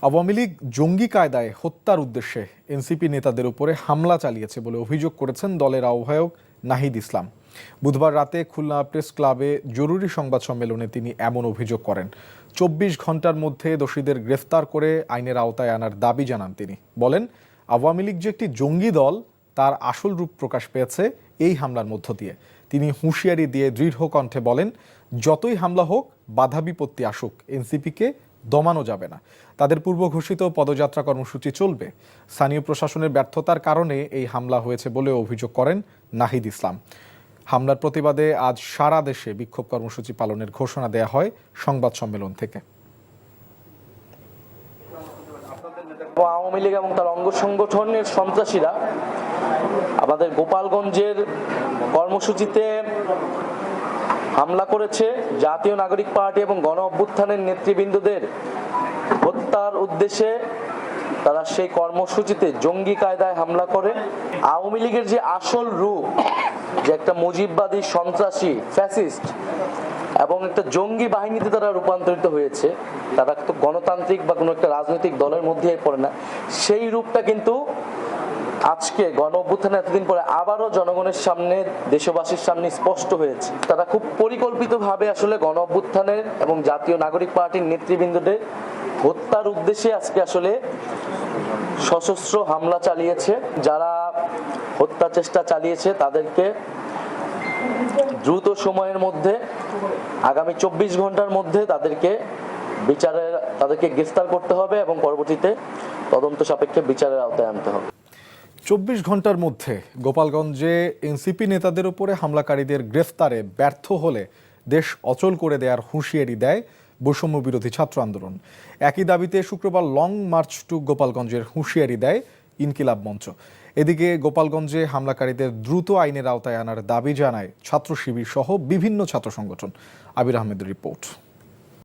আওয়ামী লীগ জঙ্গি কায়দায় হত্যার উদ্দেশ্যে এনসিপি নেতাদের উপরে হামলা চালিয়েছে বলে অভিযোগ করেছেন দলের আহ্বায়ক নাহিদ ইসলাম। বুধবার রাতে খুলনা প্রেস ক্লাবে জরুরি সংবাদ সম্মেলনে তিনি এমন অভিযোগ করেন। ২৪ ঘন্টার মধ্যে দোষীদের গ্রেফতার করে আইনের আওতায় আনার দাবি জানান তিনি। বলেন, আওয়ামী লীগ যে একটি জঙ্গি দল তার আসল রূপ প্রকাশ পেয়েছে এই হামলার মধ্য দিয়ে। তিনি হুঁশিয়ারি দিয়ে দৃঢ় কণ্ঠে বলেন, যতই হামলা হোক, বাধা বিপত্তি আসুক, এনসিপিকে দমানো যাবে না। তাদের পূর্ব ঘোষিত পদযাত্রা কর্মসূচি চলবে। স্থানীয় প্রশাসনের ব্যর্থতার কারণে এই হামলা হয়েছে বলে অভিযোগ করেন নাহিদ ইসলাম। হামলার প্রতিবাদে আজ সারা দেশে বিক্ষোভ কর্মসূচি পালনের ঘোষণা দেয়া হয় সংবাদ সম্মেলন থেকে। আওয়ামী লীগ এবং তার অঙ্গ সংগঠনের সন্ত্রাসীরা আমাদের গোপালগঞ্জের কর্মসূচিতে হামলা করেছে। জাতীয় নাগরিক পার্টি এবং গণ অভ্যুত্থানের নেতৃবৃন্দদের হত্যার উদ্দেশ্যে তারা সেই কর্মসূচিতে জঙ্গি কায়দায় হামলা করে। আওয়ামী লীগের যে আসল রূপ, যে একটা মুজিববাদী সন্ত্রাসী ফ্যাসিস্ট এবং একটা জঙ্গি বাহিনীতে তারা রূপান্তরিত হয়েছে, তারা তো গণতান্ত্রিক বা কোনো একটা রাজনৈতিক দলের মধ্যে পড়ে না, সেই রূপটা কিন্তু আজকে গণ অভ্যুত্থানে এতদিন পরে আবারও জনগণের সামনে, দেশবাসীর সামনে স্পষ্ট হয়েছে। তারা খুব পরিকল্পিতভাবে আসলে গণ অভ্যুত্থানের এবং জাতীয় নাগরিক পার্টির নেতৃবৃন্দদের হত্যার উদ্দেশ্যে আজকে আসলে সশস্ত্র হামলা চালিয়েছে। যারা হত্যা চেষ্টা চালিয়েছে তাদেরকে দ্রুত সময়ের মধ্যে, আগামী ২৪ ঘন্টার মধ্যে তাদেরকে গ্রেফতার করতে হবে এবং পরবর্তীতে তদন্ত সাপেক্ষে বিচারের আওতায় আনতে হবে। ২৪ ঘন্টার মধ্যে গোপালগঞ্জে এনসিপি নেতাদের উপরে হামলাকারীদের গ্রেফতারে ব্যর্থ হলে দেশ অচল করে দেওয়ার হুঁশিয়ারি দেয় বৈষম্য বিরোধী ছাত্র আন্দোলন। একই দাবিতে শুক্রবার লং মার্চ টু গোপালগঞ্জের হুঁশিয়ারি দেয় ইনকিলাব মঞ্চ। এদিকে গোপালগঞ্জে হামলাকারীদের দ্রুত আইনের আওতায় আনার দাবি জানায় ছাত্র শিবির সহ বিভিন্ন ছাত্র সংগঠন। আবির আহমেদের রিপোর্ট।